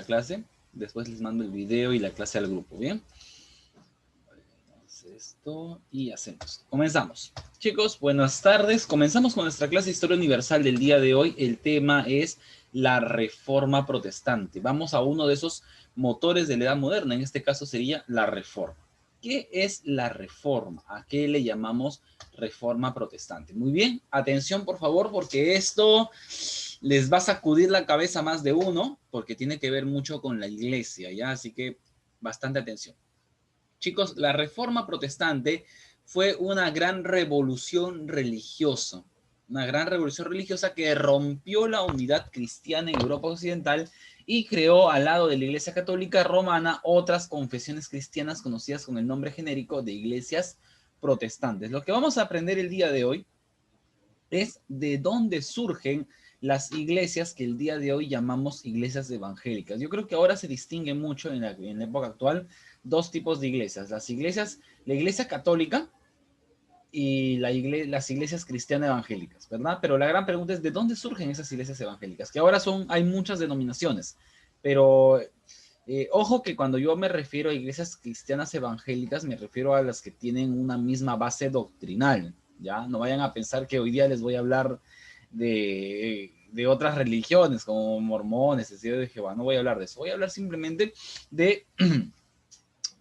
la clase. Después les mando el video y la clase al grupo, ¿bien? Esto y hacemos. Comenzamos. Chicos, buenas tardes. Comenzamos con nuestra clase de Historia Universal del día de hoy. El tema es la Reforma Protestante. Vamos a uno de esos motores de la Edad Moderna. En este caso sería la Reforma. ¿Qué es la Reforma? ¿A qué le llamamos Reforma Protestante? Muy bien, atención por favor, porque esto les va a sacudir la cabeza a más de uno, porque tiene que ver mucho con la iglesia, ¿ya? Así que bastante atención. Chicos, la Reforma Protestante fue una gran revolución religiosa que rompió la unidad cristiana en Europa Occidental y creó al lado de la Iglesia Católica Romana otras confesiones cristianas conocidas con el nombre genérico de iglesias protestantes. Lo que vamos a aprender el día de hoy es de dónde surgen las iglesias que el día de hoy llamamos iglesias evangélicas. Yo creo que ahora se distingue mucho en la época actual dos tipos de iglesias. La iglesia católica y las iglesias cristianas evangélicas, ¿verdad? Pero la gran pregunta es, ¿de dónde surgen esas iglesias evangélicas? Que ahora hay muchas denominaciones, pero ojo que cuando yo me refiero a iglesias cristianas evangélicas, me refiero a las que tienen una misma base doctrinal, ¿ya? No vayan a pensar que hoy día les voy a hablar de otras religiones, como mormones, testigos de Jehová. No voy a hablar de eso. Voy a hablar simplemente de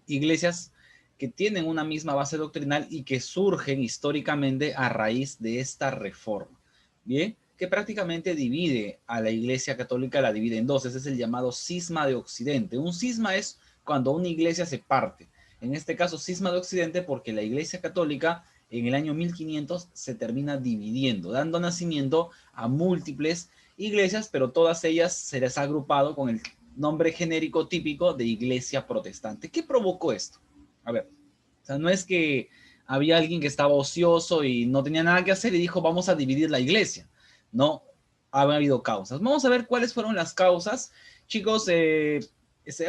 iglesias que tienen una misma base doctrinal y que surgen históricamente a raíz de esta reforma. Bien, que prácticamente divide a la Iglesia Católica, la divide en dos. Ese es el llamado cisma de Occidente. Un cisma es cuando una iglesia se parte. En este caso, cisma de Occidente, porque la Iglesia Católica en el año 1500 se termina dividiendo, dando nacimiento a múltiples iglesias, pero todas ellas se les ha agrupado con el nombre genérico típico de iglesia protestante. ¿Qué provocó esto? A ver, o sea, no es que había alguien que estaba ocioso y no tenía nada que hacer y dijo, vamos a dividir la iglesia. No, ha habido causas. Vamos a ver cuáles fueron las causas. Chicos,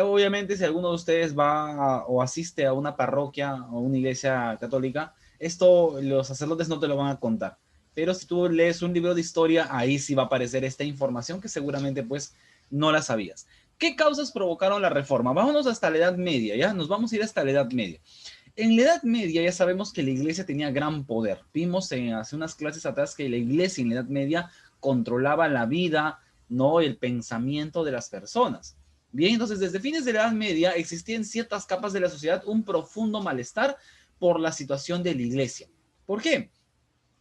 obviamente si alguno de ustedes o asiste a una parroquia o una iglesia católica, esto los sacerdotes no te lo van a contar. Pero si tú lees un libro de historia, ahí sí va a aparecer esta información que seguramente pues no la sabías. ¿Qué causas provocaron la reforma? Vámonos hasta la Edad Media, ¿ya? Nos vamos a ir hasta la Edad Media. En la Edad Media ya sabemos que la iglesia tenía gran poder. Vimos hace unas clases atrás que la iglesia en la Edad Media controlaba la vida, no el pensamiento de las personas. Bien, entonces desde fines de la Edad Media existía en ciertas capas de la sociedad un profundo malestar por la situación de la iglesia. ¿Por qué?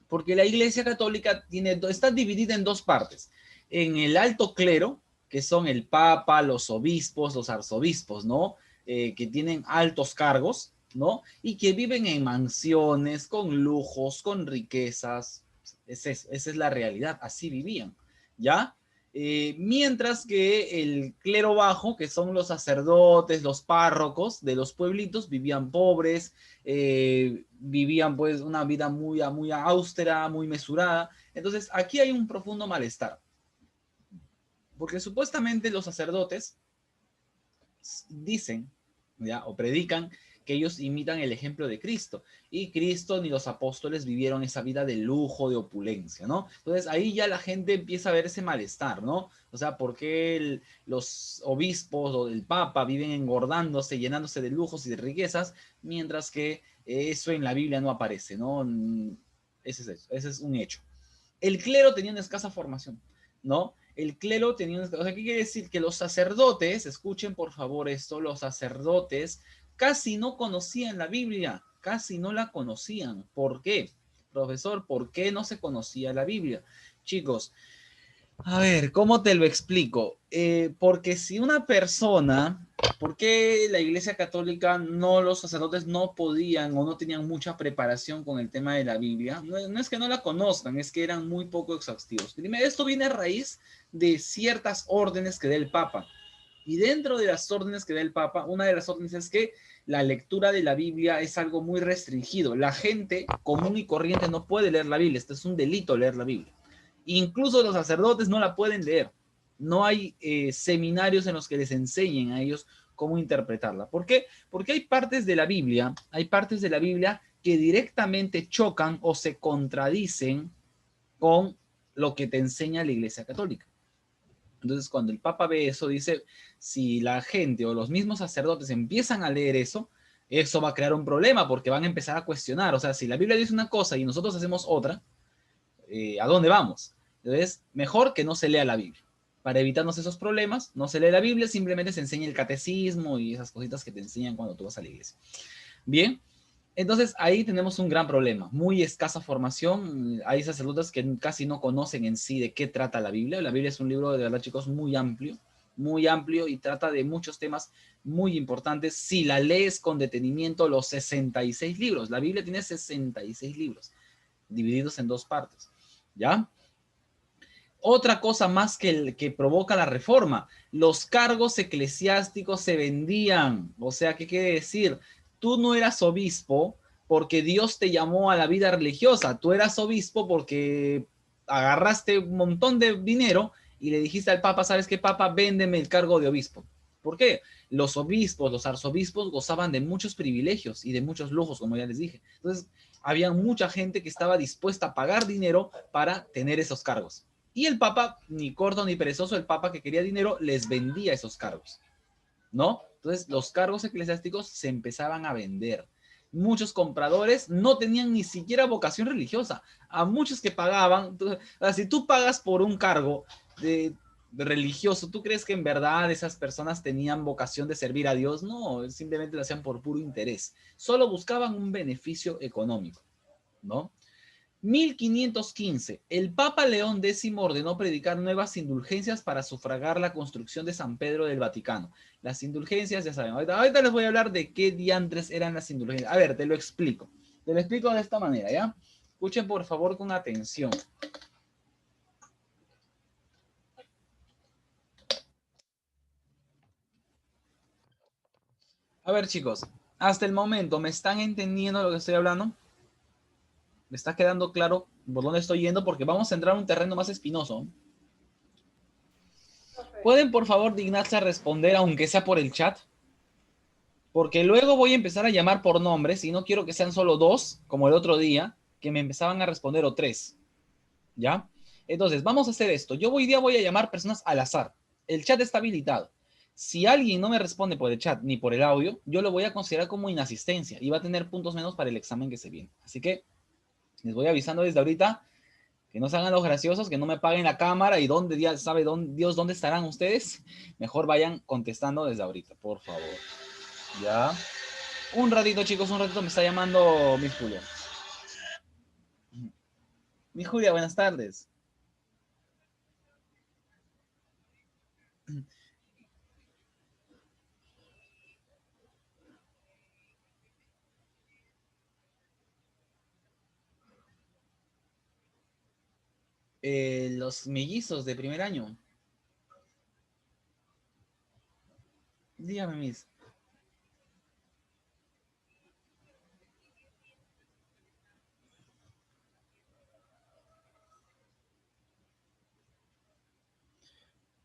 Porque la iglesia católica está dividida en dos partes. En el alto clero, que son el papa, los obispos, los arzobispos, ¿no? Que tienen altos cargos, ¿no? Y que viven en mansiones, con lujos, con riquezas. Esa es la realidad, así vivían, ¿ya? Mientras que el clero bajo, que son los sacerdotes, los párrocos de los pueblitos, vivían pobres, vivían pues una vida muy austera, muy mesurada. Entonces aquí hay un profundo malestar, porque supuestamente los sacerdotes dicen, ¿ya? O predican que ellos imitan el ejemplo de Cristo. Y Cristo ni los apóstoles vivieron esa vida de lujo, de opulencia, ¿no? Entonces ahí ya la gente empieza a ver ese malestar, ¿no? O sea, ¿por qué los obispos o el papa viven engordándose, llenándose de lujos y de riquezas, mientras que eso en la Biblia no aparece, ¿no? Ese es un hecho. El clero tenía una escasa formación, ¿no? El clero tenía una... O sea, ¿qué quiere decir? Que los sacerdotes, escuchen por favor esto, los sacerdotes casi no conocían la Biblia, casi no la conocían. ¿Por qué? Profesor, ¿por qué no se conocía la Biblia? Chicos, a ver, ¿cómo te lo explico? Porque si una persona, ¿por qué la Iglesia Católica los sacerdotes no podían o no tenían mucha preparación con el tema de la Biblia? No es que no la conozcan, es que eran muy poco exhaustivos. Primero, esto viene a raíz de ciertas órdenes que da el Papa. Y dentro de las órdenes que da el Papa, una de las órdenes es que la lectura de la Biblia es algo muy restringido. La gente común y corriente no puede leer la Biblia. Esto es un delito leer la Biblia. Incluso los sacerdotes no la pueden leer. No hay seminarios en los que les enseñen a ellos cómo interpretarla. ¿Por qué? Porque hay partes de la Biblia que directamente chocan o se contradicen con lo que te enseña la Iglesia Católica. Entonces, cuando el Papa ve eso, dice, si la gente o los mismos sacerdotes empiezan a leer eso, eso va a crear un problema porque van a empezar a cuestionar. O sea, si la Biblia dice una cosa y nosotros hacemos otra, ¿a dónde vamos? Entonces, mejor que no se lea la Biblia. Para evitarnos esos problemas, no se lee la Biblia, simplemente se enseña el catecismo y esas cositas que te enseñan cuando tú vas a la iglesia. Bien, entonces ahí tenemos un gran problema, muy escasa formación. Hay sacerdotes que casi no conocen en sí de qué trata la Biblia. La Biblia es un libro, de verdad, chicos, muy amplio y trata de muchos temas muy importantes. Si la lees con detenimiento, los 66 libros. La Biblia tiene 66 libros, divididos en dos partes. ¿Ya? Otra cosa más que provoca la reforma, los cargos eclesiásticos se vendían. O sea, ¿qué quiere decir? Tú no eras obispo porque Dios te llamó a la vida religiosa. Tú eras obispo porque agarraste un montón de dinero y le dijiste al Papa, ¿sabes qué, Papa? Véndeme el cargo de obispo. ¿Por qué? Los obispos, los arzobispos gozaban de muchos privilegios y de muchos lujos, como ya les dije. Entonces, había mucha gente que estaba dispuesta a pagar dinero para tener esos cargos. Y el Papa, ni corto ni perezoso, el Papa que quería dinero, les vendía esos cargos, ¿no? Entonces, los cargos eclesiásticos se empezaban a vender. Muchos compradores no tenían ni siquiera vocación religiosa. A muchos que pagaban, entonces, si tú pagas por un cargo de religioso, ¿tú crees que en verdad esas personas tenían vocación de servir a Dios? No, simplemente lo hacían por puro interés. Solo buscaban un beneficio económico, ¿no? 1515, el Papa León X ordenó predicar nuevas indulgencias para sufragar la construcción de San Pedro del Vaticano. Las indulgencias, ya saben, ahorita les voy a hablar de qué diantres eran las indulgencias. A ver, te lo explico. Te lo explico de esta manera, ¿ya? Escuchen por favor con atención. A ver, chicos, hasta el momento, ¿me están entendiendo lo que estoy hablando? ¿Me está quedando claro por dónde estoy yendo? Porque vamos a entrar a un terreno más espinoso. ¿Pueden, por favor, dignarse a responder, aunque sea por el chat? Porque luego voy a empezar a llamar por nombres y no quiero que sean solo dos, como el otro día, que me empezaban a responder o tres. ¿Ya? Entonces, vamos a hacer esto. Yo hoy día voy a llamar personas al azar. El chat está habilitado. Si alguien no me responde por el chat ni por el audio, yo lo voy a considerar como inasistencia y va a tener puntos menos para el examen que se viene. Así que les voy avisando desde ahorita que no se hagan los graciosos, que no me paguen la cámara y dónde sabe Dios dónde estarán ustedes. Mejor vayan contestando desde ahorita, por favor. ¿Ya? Un ratito, chicos, un ratito me está llamando mi Julia. Mi Julia, buenas tardes. Los mellizos de primer año. Dígame, Miss.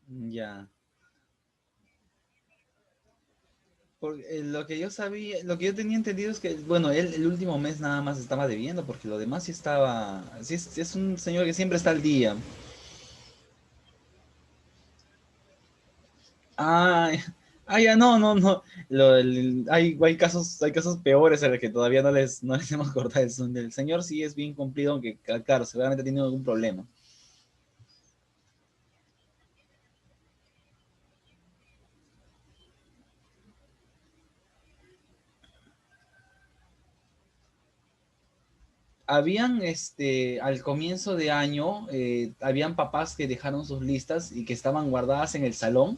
Ya. Porque, lo que yo sabía, lo que yo tenía entendido es que, bueno, él el último mes nada más estaba debiendo, porque lo demás sí estaba. Sí es un señor que siempre está al día. Ah, ya, no, no, no. Hay casos peores a los que todavía no les hemos cortado el son. El señor sí es bien cumplido, aunque, claro, seguramente ha tenido algún problema. Habían, al comienzo de año, habían papás que dejaron sus listas y que estaban guardadas en el salón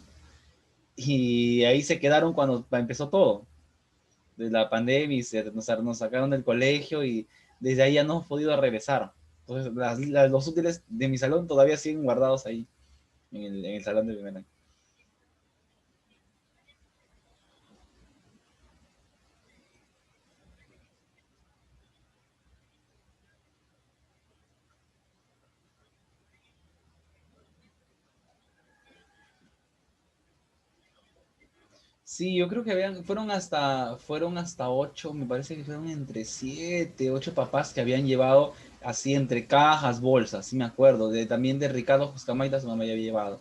y ahí se quedaron cuando empezó todo, de la pandemia y nos sacaron del colegio y desde ahí ya no hemos podido regresar. Entonces, los útiles de mi salón todavía siguen guardados ahí, en el salón de primer año. Sí, yo creo que fueron hasta ocho, me parece que fueron entre siete, ocho papás que habían llevado así entre cajas, bolsas, sí me acuerdo, también de Ricardo Juscamaita su mamá ya había llevado.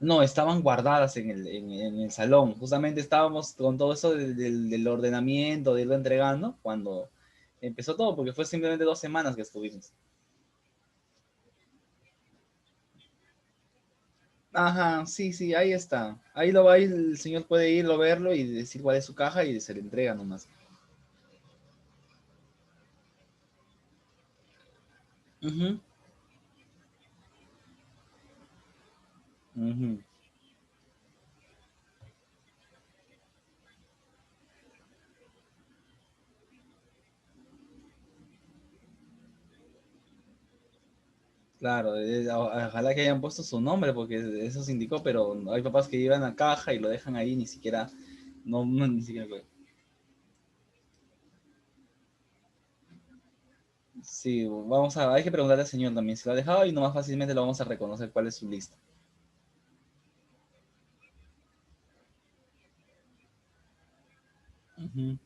No, estaban guardadas en el salón. Justamente estábamos con todo eso del ordenamiento, de irlo entregando, cuando empezó todo, porque fue simplemente 2 semanas que estuvimos. Ajá, sí, sí, ahí está. Ahí lo va, ahí el señor puede irlo, verlo y decir cuál es su caja y se le entrega nomás. Ujú, ujú. Claro, ojalá que hayan puesto su nombre porque eso se indicó, pero hay papás que llevan a caja y lo dejan ahí, ni siquiera, ni siquiera. Sí, hay que preguntarle al señor también si lo ha dejado y nomás fácilmente lo vamos a reconocer cuál es su lista. Ujú,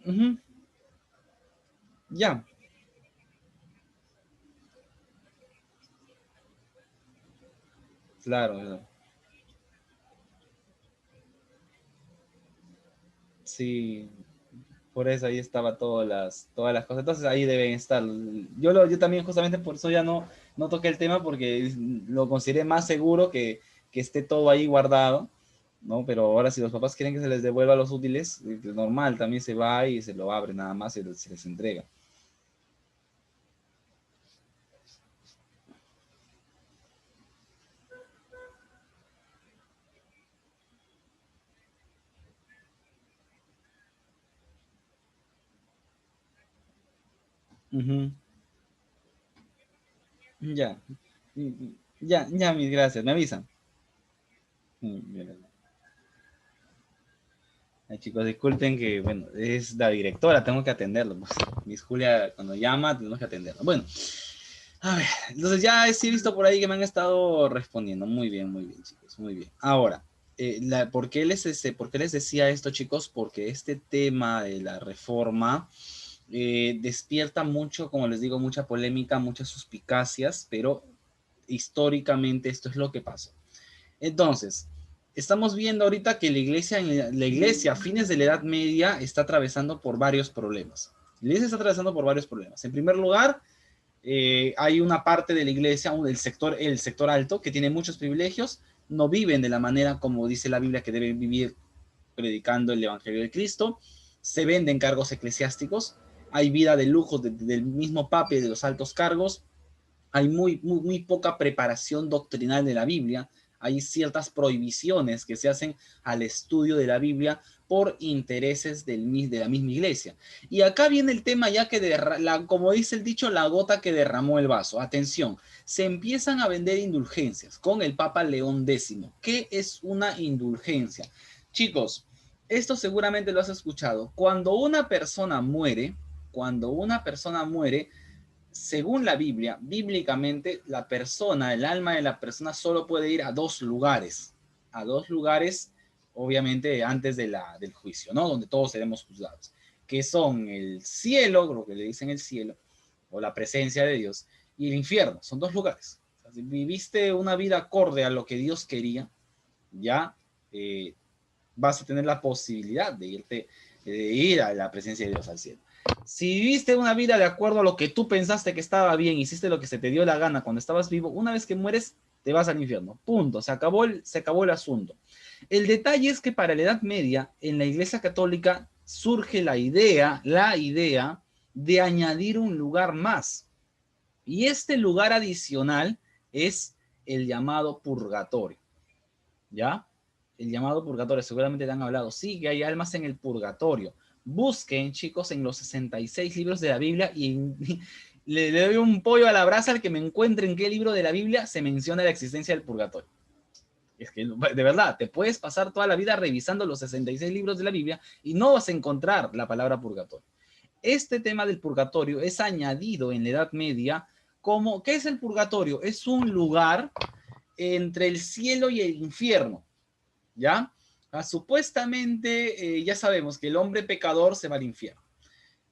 ujú, ya, claro, claro. Sí, por eso ahí estaba todas las cosas. Entonces ahí deben estar. Yo también justamente por eso ya no toqué el tema porque lo consideré más seguro que esté todo ahí guardado, ¿no? Pero ahora si los papás quieren que se les devuelva los útiles, normal, también se va y se lo abre nada más y se les entrega. Ujú, ya, ya, mis gracias, me avisan. Bien. Ay, chicos, disculpen que, bueno, es la directora, tengo que atenderlo. Pues. Miss Julia, cuando llama, tenemos que atenderlo. Bueno, a ver, entonces ya sí he visto por ahí que me han estado respondiendo. Muy bien, chicos, muy bien. Ahora, ¿por qué les decía esto, chicos? Porque este tema de la reforma despierta mucho, como les digo, mucha polémica, muchas suspicacias, pero históricamente esto es lo que pasó. Entonces, estamos viendo ahorita que la iglesia a fines de la Edad Media está atravesando por varios problemas. La iglesia está atravesando por varios problemas. En primer lugar, hay una parte de la iglesia, el sector alto, que tiene muchos privilegios, no viven de la manera como dice la Biblia que deben vivir predicando el Evangelio de Cristo, se venden cargos eclesiásticos, hay vida de lujo del mismo papa y de los altos cargos, hay muy poca preparación doctrinal de la Biblia, hay ciertas prohibiciones que se hacen al estudio de la Biblia por intereses de la misma iglesia. Y acá viene el tema ya como dice el dicho, la gota que derramó el vaso. Atención, se empiezan a vender indulgencias con el Papa León X. ¿Qué es una indulgencia? Chicos, esto seguramente lo has escuchado. Cuando una persona muere, según la Biblia, bíblicamente, el alma de la persona solo puede ir a dos lugares, obviamente antes del juicio, ¿no? Donde todos seremos juzgados, que son el cielo, lo que le dicen el cielo, o la presencia de Dios, y el infierno, son dos lugares. O sea, si viviste una vida acorde a lo que Dios quería, ya eh, vas a tener la posibilidad de ir a la presencia de Dios al cielo. Si viviste una vida de acuerdo a lo que tú pensaste que estaba bien, hiciste lo que se te dio la gana cuando estabas vivo, una vez que mueres, te vas al infierno. Punto. Se acabó el asunto. El detalle es que para la Edad Media, en la Iglesia Católica, surge la idea de añadir un lugar más. Y este lugar adicional es el llamado purgatorio. ¿Ya? El llamado purgatorio, seguramente te han hablado. Sí, que hay almas en el purgatorio. Busquen, chicos, en los 66 libros de la Biblia y le doy un pollo a la brasa al que me encuentre en qué libro de la Biblia se menciona la existencia del purgatorio. Es que, de verdad, te puedes pasar toda la vida revisando los 66 libros de la Biblia y no vas a encontrar la palabra purgatorio. Este tema del purgatorio es añadido en la Edad Media como, ¿qué es el purgatorio? Es un lugar entre el cielo y el infierno. ¿Ya? Supuestamente ya sabemos que el hombre pecador se va al infierno.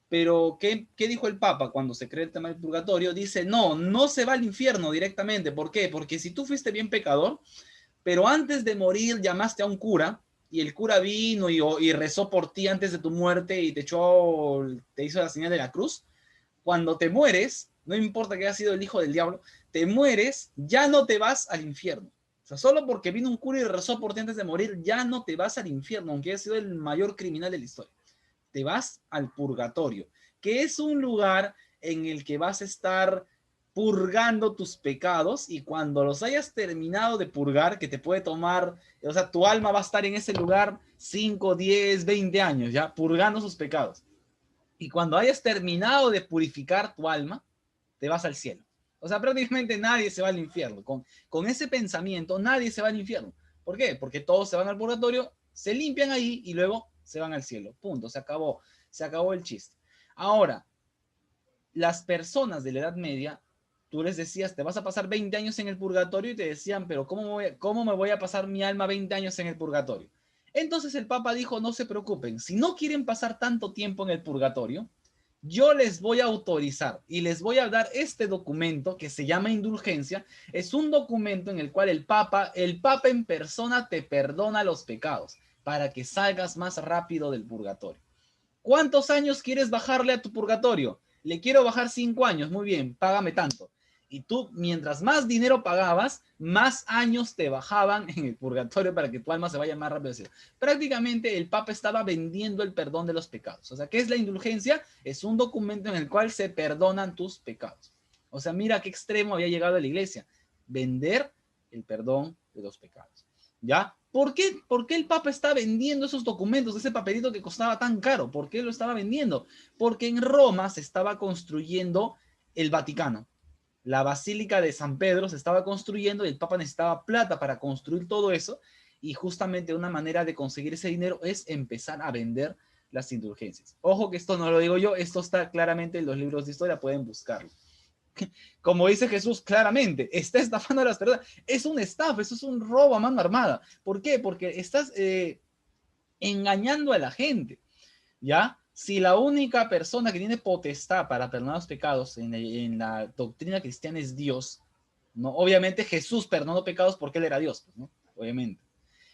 Pero, ¿qué dijo el Papa cuando se cree el tema del purgatorio? Dice, no, no se va al infierno directamente. ¿Por qué? Porque si tú fuiste bien pecador, pero antes de morir llamaste a un cura, y el cura vino y rezó por ti antes de tu muerte y te hizo la señal de la cruz, cuando te mueres, no importa que hayas sido el hijo del diablo, te mueres, ya no te vas al infierno. O sea, solo porque vino un cura y rezó por ti antes de morir, ya no te vas al infierno, aunque hayas sido el mayor criminal de la historia. Te vas al purgatorio, que es un lugar en el que vas a estar purgando tus pecados, y cuando los hayas terminado de purgar, que te puede tomar, o sea, tu alma va a estar en ese lugar 5, 10, 20 años, ya, purgando sus pecados. Y cuando hayas terminado de purificar tu alma, te vas al cielo. O sea, prácticamente nadie se va al infierno. Con ese pensamiento, nadie se va al infierno. ¿Por qué? Porque todos se van al purgatorio, se limpian ahí y luego se van al cielo. Punto, se acabó el chiste. Ahora, las personas de la Edad Media, tú les decías, te vas a pasar 20 años en el purgatorio, y te decían, pero ¿cómo me voy a pasar mi alma 20 años en el purgatorio? Entonces el Papa dijo, no se preocupen, si no quieren pasar tanto tiempo en el purgatorio, yo les voy a autorizar y les voy a dar este documento que se llama indulgencia. Es un documento en el cual el Papa en persona te perdona los pecados para que salgas más rápido del purgatorio. ¿Cuántos años quieres bajarle a tu purgatorio? Le quiero bajar 5 años. Muy bien, págame tanto. Y tú, mientras más dinero pagabas, más años te bajaban en el purgatorio para que tu alma se vaya más rápido. Prácticamente el Papa estaba vendiendo el perdón de los pecados. O sea, ¿qué es la indulgencia? Es un documento en el cual se perdonan tus pecados. O sea, mira qué extremo había llegado a la iglesia. Vender el perdón de los pecados. ¿Ya? ¿Por qué el Papa está vendiendo esos documentos, ese papelito que costaba tan caro? ¿Por qué lo estaba vendiendo? Porque en Roma se estaba construyendo el Vaticano. La Basílica de San Pedro se estaba construyendo y el Papa necesitaba plata para construir todo eso, y justamente una manera de conseguir ese dinero es empezar a vender las indulgencias. Ojo que esto no lo digo yo, esto está claramente en los libros de historia, pueden buscarlo. Como dice Jesús claramente, está estafando a las personas. Es un estafa, eso es un robo a mano armada. ¿Por qué? Porque estás engañando a la gente, ¿ya? Si la única persona que tiene potestad para perdonar los pecados en la doctrina cristiana es Dios, ¿no? Obviamente Jesús perdonó pecados porque él era Dios, ¿no? Obviamente,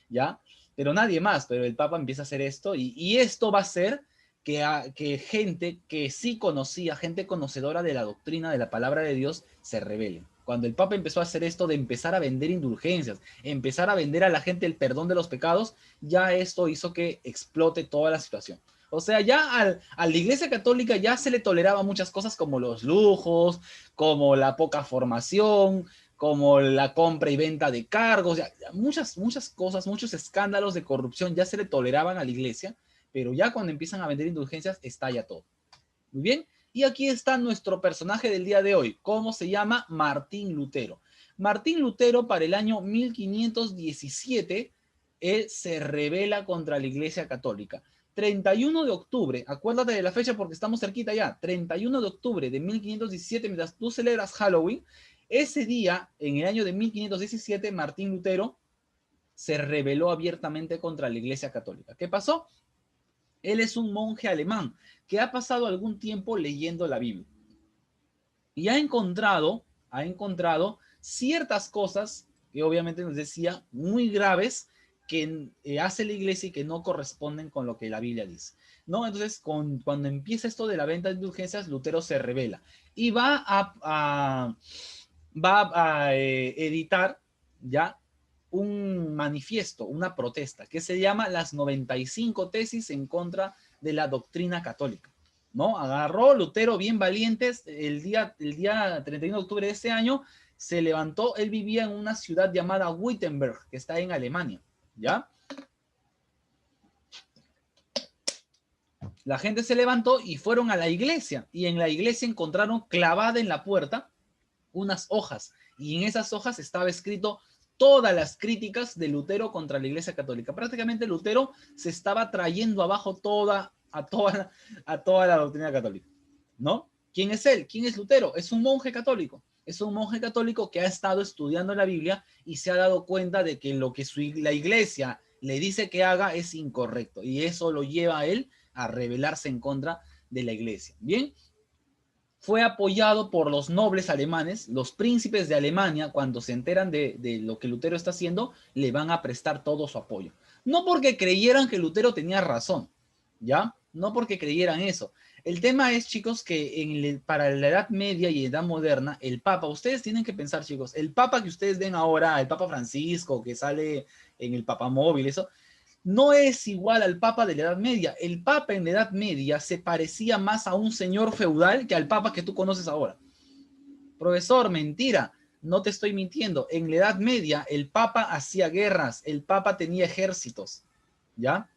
¿ya? Pero nadie más, pero el Papa empieza a hacer esto, y esto va a ser que gente que sí conocía, gente conocedora de la doctrina, de la palabra de Dios, se rebele. Cuando el Papa empezó a hacer esto de empezar a vender indulgencias, empezar a vender a la gente el perdón de los pecados, ya esto hizo que explote toda la situación. O sea, ya a la Iglesia Católica ya se le toleraba muchas cosas como los lujos, como la poca formación, como la compra y venta de cargos, ya muchas cosas, muchos escándalos de corrupción ya se le toleraban a la Iglesia, pero ya cuando empiezan a vender indulgencias, estalla todo. Muy bien, y aquí está nuestro personaje del día de hoy. ¿Cómo se llama? Martín Lutero. Martín Lutero, para el año 1517, él se rebela contra la Iglesia Católica. 31 de octubre, acuérdate de la fecha porque estamos cerquita ya, 31 de octubre de 1517, mientras tú celebras Halloween, ese día, en el año de 1517, Martín Lutero se rebeló abiertamente contra la Iglesia Católica. ¿Qué pasó? Él es un monje alemán que ha pasado algún tiempo leyendo la Biblia y ha encontrado ciertas cosas que obviamente nos decía muy graves que hace la iglesia y que no corresponden con lo que la Biblia dice, ¿no? Entonces, cuando empieza esto de la venta de indulgencias, Lutero se revela y va a editar ya un manifiesto, una protesta, que se llama las 95 tesis en contra de la doctrina católica, ¿no? Agarró Lutero bien valientes, el día 31 de octubre de ese año, se levantó, él vivía en una ciudad llamada Wittenberg, que está en Alemania, ¿ya? La gente se levantó y fueron a la iglesia, y en la iglesia encontraron clavada en la puerta unas hojas, y en esas hojas estaba escrito todas las críticas de Lutero contra la Iglesia Católica. Prácticamente Lutero se estaba trayendo abajo a toda la doctrina católica, ¿no? ¿Quién es él? ¿Quién es Lutero? Es un monje católico. Es un monje católico que ha estado estudiando la Biblia y se ha dado cuenta de que lo que la Iglesia le dice que haga es incorrecto. Y eso lo lleva a él a rebelarse en contra de la iglesia. Bien, fue apoyado por los nobles alemanes, los príncipes de Alemania, cuando se enteran de lo que Lutero está haciendo, le van a prestar todo su apoyo. No porque creyeran que Lutero tenía razón, ¿ya? No porque creyeran eso. El tema es, chicos, que para la Edad Media y Edad Moderna, el Papa, ustedes tienen que pensar, chicos, el Papa que ustedes ven ahora, el Papa Francisco, que sale en el Papamóvil, eso, no es igual al Papa de la Edad Media. El Papa en la Edad Media se parecía más a un señor feudal que al Papa que tú conoces ahora. Profesor, mentira, no te estoy mintiendo. En la Edad Media el Papa hacía guerras, el Papa tenía ejércitos, ¿ya?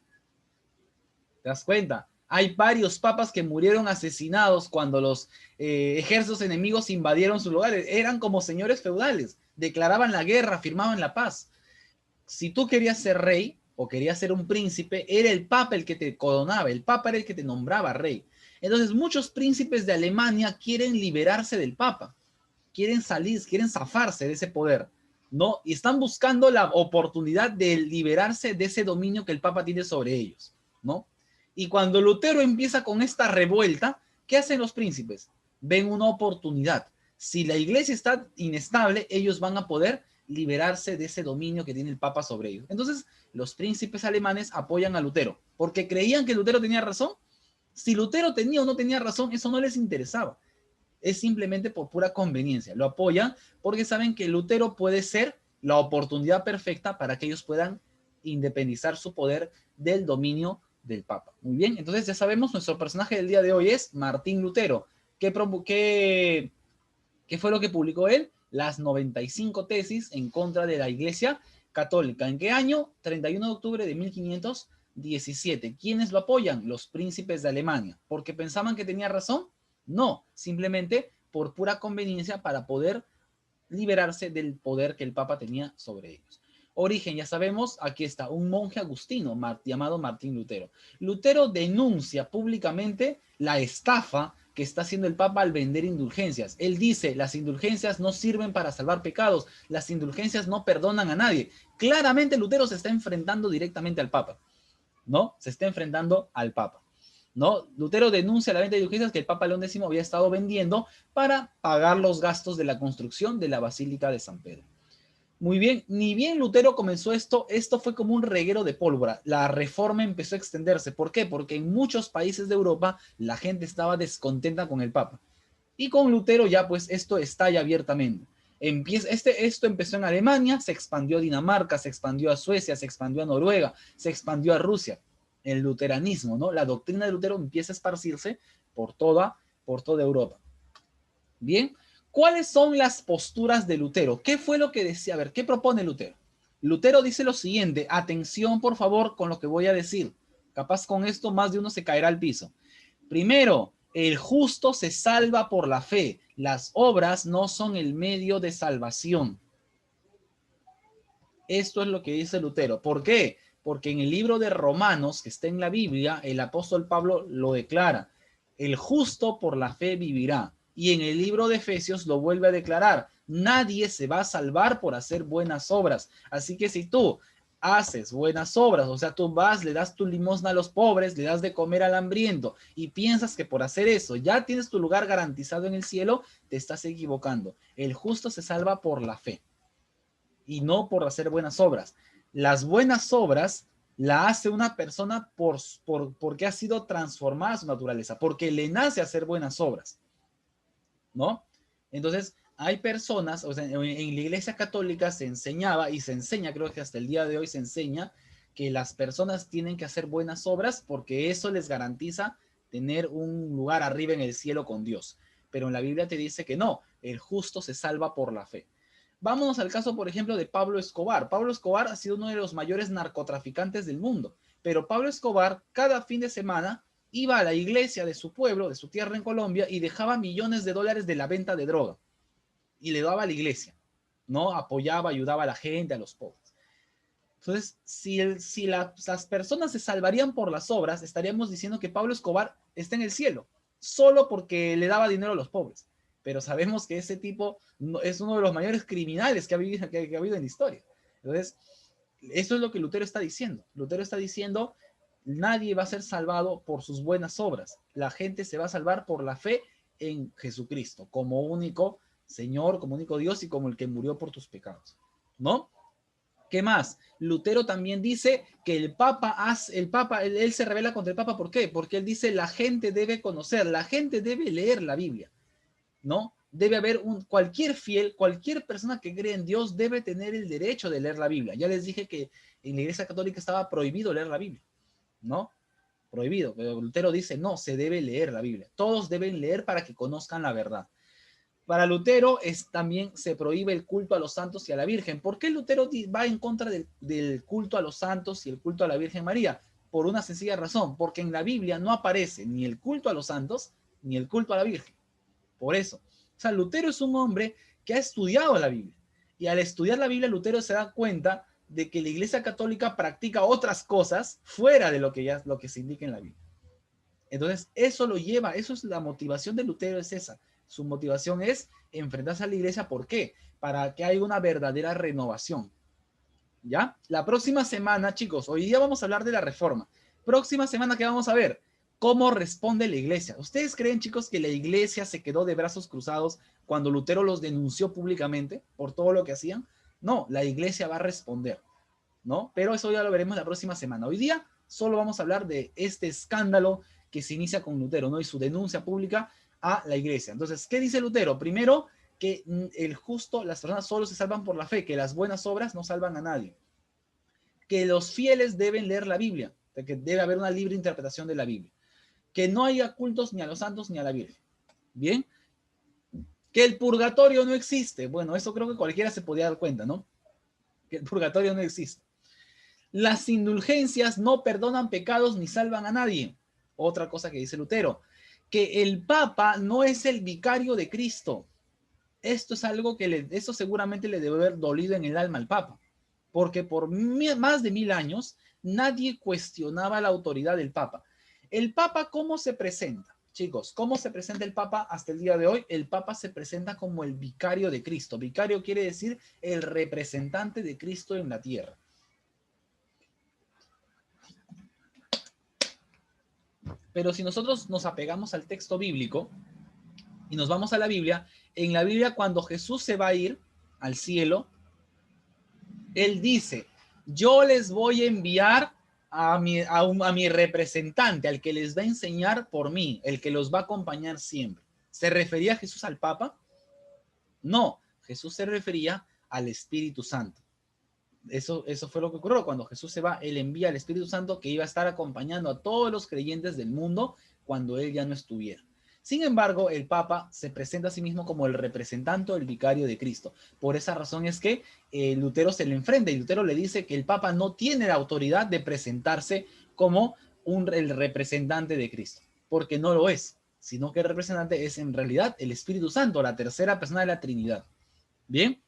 ¿Te das cuenta? Hay varios papas que murieron asesinados cuando los ejércitos enemigos invadieron sus lugares. Eran como señores feudales, declaraban la guerra, firmaban la paz. Si tú querías ser rey o querías ser un príncipe, era el papa el que te coronaba, el papa era el que te nombraba rey. Entonces muchos príncipes de Alemania quieren liberarse del papa, quieren salir, quieren zafarse de ese poder, ¿no? Y están buscando la oportunidad de liberarse de ese dominio que el papa tiene sobre ellos, ¿no? Y cuando Lutero empieza con esta revuelta, ¿qué hacen los príncipes? Ven una oportunidad. Si la iglesia está inestable, ellos van a poder liberarse de ese dominio que tiene el Papa sobre ellos. Entonces, los príncipes alemanes apoyan a Lutero, porque creían que Lutero tenía razón. Si Lutero tenía o no tenía razón, eso no les interesaba. Es simplemente por pura conveniencia. Lo apoyan porque saben que Lutero puede ser la oportunidad perfecta para que ellos puedan independizar su poder del dominio del Papa. Muy bien, entonces ya sabemos, nuestro personaje del día de hoy es Martín Lutero. ¿Qué fue lo que publicó él? Las 95 tesis en contra de la Iglesia Católica. ¿En qué año? 31 de octubre de 1517. ¿Quiénes lo apoyan? Los príncipes de Alemania. ¿Porque pensaban que tenía razón? No, simplemente por pura conveniencia para poder liberarse del poder que el Papa tenía sobre ellos. Origen, ya sabemos, aquí está, un monje agustino llamado Martín Lutero. Lutero denuncia públicamente la estafa que está haciendo el Papa al vender indulgencias. Él dice, las indulgencias no sirven para salvar pecados, las indulgencias no perdonan a nadie. Claramente Lutero se está enfrentando directamente al Papa, ¿no? Se está enfrentando al Papa, ¿no? Lutero denuncia la venta de indulgencias que el Papa León X había estado vendiendo para pagar los gastos de la construcción de la Basílica de San Pedro. Muy bien, ni bien Lutero comenzó esto fue como un reguero de pólvora. La reforma empezó a extenderse. ¿Por qué? Porque en muchos países de Europa la gente estaba descontenta con el Papa. Y con Lutero ya pues esto estalla abiertamente. Esto empezó en Alemania, se expandió a Dinamarca, se expandió a Suecia, se expandió a Noruega, se expandió a Rusia. El luteranismo, ¿no? La doctrina de Lutero empieza a esparcirse por toda Europa. Bien, ¿cuáles son las posturas de Lutero? ¿Qué fue lo que decía? A ver, ¿qué propone Lutero? Lutero dice lo siguiente, atención por favor con lo que voy a decir. Capaz con esto más de uno se caerá al piso. Primero, el justo se salva por la fe. Las obras no son el medio de salvación. Esto es lo que dice Lutero. ¿Por qué? Porque en el libro de Romanos, que está en la Biblia, el apóstol Pablo lo declara. El justo por la fe vivirá. Y en el libro de Efesios lo vuelve a declarar. Nadie se va a salvar por hacer buenas obras. Así que si tú haces buenas obras, o sea, tú vas, le das tu limosna a los pobres, le das de comer al hambriento y piensas que por hacer eso ya tienes tu lugar garantizado en el cielo, te estás equivocando. El justo se salva por la fe y no por hacer buenas obras. Las buenas obras la hace una persona porque ha sido transformada su naturaleza, porque le nace hacer buenas obras, ¿no? Entonces, hay personas, o sea, en la Iglesia Católica se enseñaba y se enseña, creo que hasta el día de hoy se enseña, que las personas tienen que hacer buenas obras porque eso les garantiza tener un lugar arriba en el cielo con Dios. Pero en la Biblia te dice que no, el justo se salva por la fe. Vámonos al caso, por ejemplo, de Pablo Escobar. Pablo Escobar ha sido uno de los mayores narcotraficantes del mundo, pero Pablo Escobar cada fin de semana iba a la iglesia de su pueblo, de su tierra en Colombia, y dejaba millones de dólares de la venta de droga. Y le daba a la iglesia, ¿no? Apoyaba, ayudaba a la gente, a los pobres. Entonces, si las personas se salvarían por las obras, estaríamos diciendo que Pablo Escobar está en el cielo, solo porque le daba dinero a los pobres. Pero sabemos que ese tipo es uno de los mayores criminales que ha habido en la historia. Entonces, Eso es lo que Lutero está diciendo. Lutero está diciendo, nadie va a ser salvado por sus buenas obras. La gente se va a salvar por la fe en Jesucristo, como único Señor, como único Dios y como el que murió por tus pecados, ¿no? ¿Qué más? Lutero también dice que el Papa, él se revela contra el Papa. ¿Por qué? Porque él dice, la gente debe conocer, la gente debe leer la Biblia, ¿no? Debe haber cualquier fiel, cualquier persona que cree en Dios debe tener el derecho de leer la Biblia. Ya les dije que en la Iglesia Católica estaba prohibido leer la Biblia, ¿no? Prohibido, pero Lutero dice, no, se debe leer la Biblia. Todos deben leer para que conozcan la verdad. Para Lutero también se prohíbe el culto a los santos y a la Virgen. ¿Por qué Lutero va en contra del culto a los santos y el culto a la Virgen María? Por una sencilla razón, porque en la Biblia no aparece ni el culto a los santos ni el culto a la Virgen. Por eso. O sea, Lutero es un hombre que ha estudiado la Biblia. Y al estudiar la Biblia, Lutero se da cuenta de que la Iglesia Católica practica otras cosas fuera de lo que se indica en la Biblia. Entonces, eso lo lleva, eso es la motivación de Lutero, es esa. Su motivación es enfrentarse a la iglesia. ¿Por qué? Para que haya una verdadera renovación. ¿Ya? La próxima semana, chicos, hoy día vamos a hablar de la reforma. Próxima semana, ¿qué vamos a ver? ¿Cómo responde la iglesia? ¿Ustedes creen, chicos, que la iglesia se quedó de brazos cruzados cuando Lutero los denunció públicamente por todo lo que hacían? No, la iglesia va a responder, ¿no? Pero eso ya lo veremos la próxima semana. Hoy día solo vamos a hablar de este escándalo que se inicia con Lutero, ¿no? Y su denuncia pública a la iglesia. Entonces, ¿qué dice Lutero? Primero, que el justo, las personas solo se salvan por la fe, que las buenas obras no salvan a nadie. Que los fieles deben leer la Biblia, que debe haber una libre interpretación de la Biblia. Que no haya cultos ni a los santos ni a la Virgen. Bien. Que el purgatorio no existe. Bueno, eso creo que cualquiera se podía dar cuenta, ¿no? Que el purgatorio no existe. Las indulgencias no perdonan pecados ni salvan a nadie. Otra cosa que dice Lutero, que el Papa no es el vicario de Cristo. Esto es algo que eso seguramente le debe haber dolido en el alma al Papa, porque por más de 1000 años nadie cuestionaba la autoridad del Papa. ¿El Papa cómo se presenta? Chicos, ¿cómo se presenta el Papa hasta el día de hoy? El Papa se presenta como el vicario de Cristo. Vicario quiere decir el representante de Cristo en la tierra. Pero si nosotros nos apegamos al texto bíblico y nos vamos a la Biblia, en la Biblia cuando Jesús se va a ir al cielo, él dice, yo les voy a enviar a mi representante, al que les va a enseñar por mí, el que los va a acompañar siempre. ¿Se refería Jesús al Papa? No, Jesús se refería al Espíritu Santo. Eso fue lo que ocurrió. Cuando Jesús se va, él envía al Espíritu Santo que iba a estar acompañando a todos los creyentes del mundo cuando él ya no estuviera. Sin embargo, el Papa se presenta a sí mismo como el representante o el vicario de Cristo. Por esa razón es que Lutero se le enfrenta y Lutero le dice que el Papa no tiene la autoridad de presentarse como el representante de Cristo, porque no lo es, sino que el representante es en realidad el Espíritu Santo, la tercera persona de la Trinidad. Bien.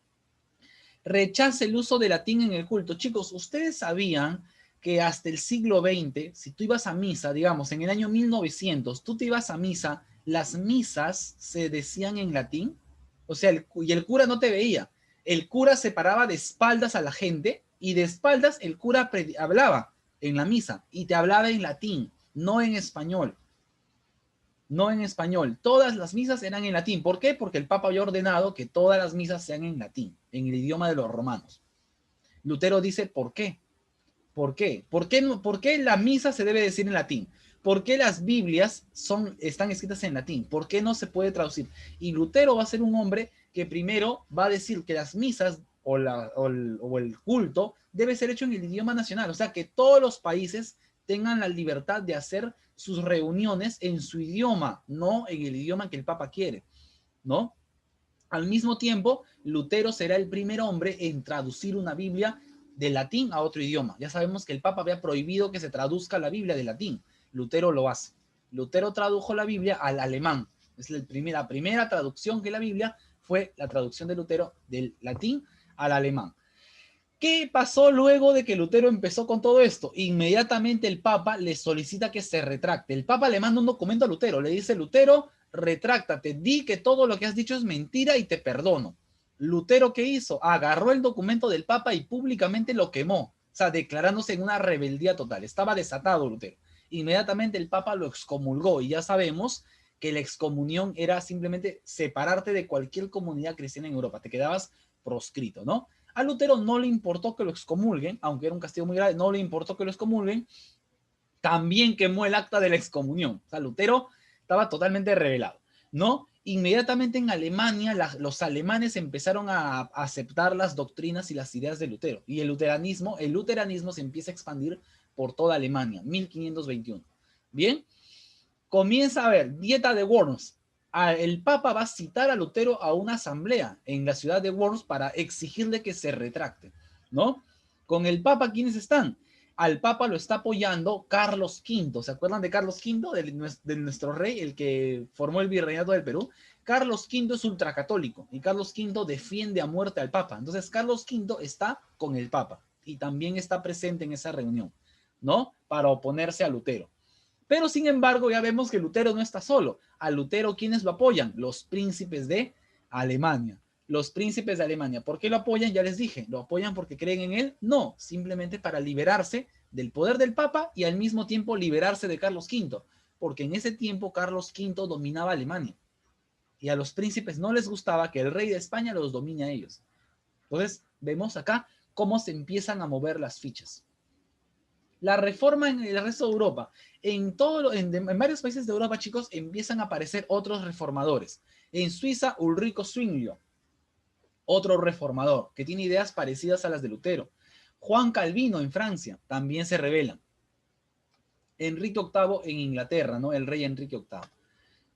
Rechaza el uso de latín en el culto. Chicos, ¿ustedes sabían que hasta el siglo XX, si tú ibas a misa, digamos, en el año 1900, tú te ibas a misa, las misas se decían en latín? O sea, y el cura no te veía. El cura se paraba de espaldas a la gente y de espaldas el cura hablaba en la misa y te hablaba en latín, no en español. No en español. Todas las misas eran en latín. ¿Por qué? Porque el Papa había ordenado que todas las misas sean en latín, en el idioma de los romanos. Lutero dice, ¿por qué? ¿Por qué? ¿Por qué la misa se debe decir en latín? ¿Por qué las Biblias están escritas en latín? ¿Por qué no se puede traducir? Y Lutero va a ser un hombre que primero va a decir que las misas o el culto debe ser hecho en el idioma nacional. O sea, que todos los países tengan la libertad de hacer sus reuniones en su idioma, no en el idioma que el Papa quiere, ¿no? Al mismo tiempo, Lutero será el primer hombre en traducir una Biblia de latín a otro idioma. Ya sabemos que el Papa había prohibido que se traduzca la Biblia de latín. Lutero lo hace. Lutero tradujo la Biblia al alemán. Es la primera traducción que la Biblia fue la traducción de Lutero del latín al alemán. ¿Qué pasó luego de que Lutero empezó con todo esto? Inmediatamente el Papa le solicita que se retracte. El Papa le manda un documento a Lutero. Le dice, Lutero, retráctate, di que todo lo que has dicho es mentira y te perdono. Lutero, ¿qué hizo? Agarró el documento del Papa y públicamente lo quemó. O sea, declarándose en una rebeldía total. Estaba desatado Lutero. Inmediatamente el Papa lo excomulgó y ya sabemos que la excomunión era simplemente separarte de cualquier comunidad cristiana en Europa. Te quedabas proscrito, ¿no? A Lutero no le importó que lo excomulguen, aunque era un castigo muy grave, no le importó que lo excomulguen. También quemó el acta de la excomunión. O sea, Lutero estaba totalmente rebelado, ¿no? Inmediatamente en Alemania, los alemanes empezaron a aceptar las doctrinas y las ideas de Lutero. Y el luteranismo se empieza a expandir por toda Alemania, 1521. Bien, comienza a haber dieta de Worms. El Papa va a citar a Lutero a una asamblea en la ciudad de Worms para exigirle que se retracte, ¿no? Con el Papa, ¿quiénes están? Al Papa lo está apoyando Carlos V. ¿Se acuerdan de Carlos V, de nuestro rey, el que formó el virreinato del Perú? Carlos V es ultracatólico y Carlos V defiende a muerte al Papa. Entonces, Carlos V está con el Papa y también está presente en esa reunión, ¿no? Para oponerse a Lutero. Pero sin embargo, ya vemos que Lutero no está solo. A Lutero, ¿quiénes lo apoyan? Los príncipes de Alemania. Los príncipes de Alemania. ¿Por qué lo apoyan? Ya les dije. ¿Lo apoyan porque creen en él? No, simplemente para liberarse del poder del Papa y al mismo tiempo liberarse de Carlos V. Porque en ese tiempo Carlos V dominaba Alemania. Y a los príncipes no les gustaba que el rey de España los domine a ellos. Entonces, vemos acá cómo se empiezan a mover las fichas. La reforma en el resto de Europa, en varios países de Europa, chicos, empiezan a aparecer otros reformadores. En Suiza, Ulrico Zwinglio, otro reformador que tiene ideas parecidas a las de Lutero. Juan Calvino en Francia también se rebelan. Enrique VIII en Inglaterra, ¿no? El rey Enrique VIII.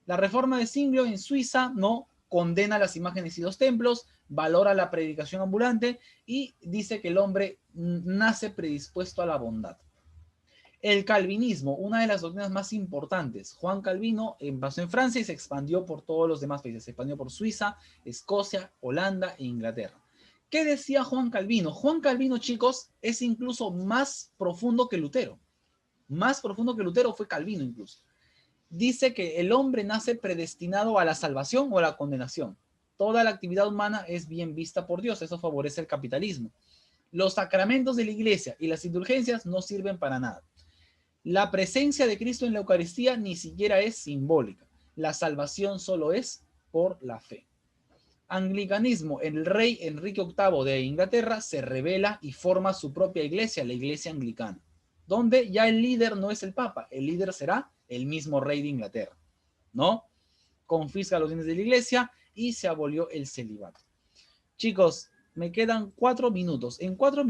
La reforma de Zwinglio en Suiza, ¿no? Condena las imágenes y los templos, valora la predicación ambulante y dice que el hombre nace predispuesto a la bondad. El calvinismo, una de las doctrinas más importantes. Juan Calvino pasó en Francia y se expandió por todos los demás países. Se expandió por Suiza, Escocia, Holanda e Inglaterra. ¿Qué decía Juan Calvino? Juan Calvino, chicos, es incluso más profundo que Lutero. Más profundo que Lutero fue Calvino incluso. Dice que el hombre nace predestinado a la salvación o a la condenación. Toda la actividad humana es bien vista por Dios. Eso favorece el capitalismo. Los sacramentos de la iglesia y las indulgencias no sirven para nada. La presencia de Cristo en la Eucaristía ni siquiera es simbólica. La salvación solo es por la fe. Anglicanismo. El rey Enrique VIII de Inglaterra se rebela y forma su propia iglesia, la iglesia anglicana, donde ya el líder no es el Papa, el líder será el mismo rey de Inglaterra, ¿no? Confisca los bienes de la iglesia y se abolió el celibato. Chicos, me quedan 4 minutos. En 4 minutos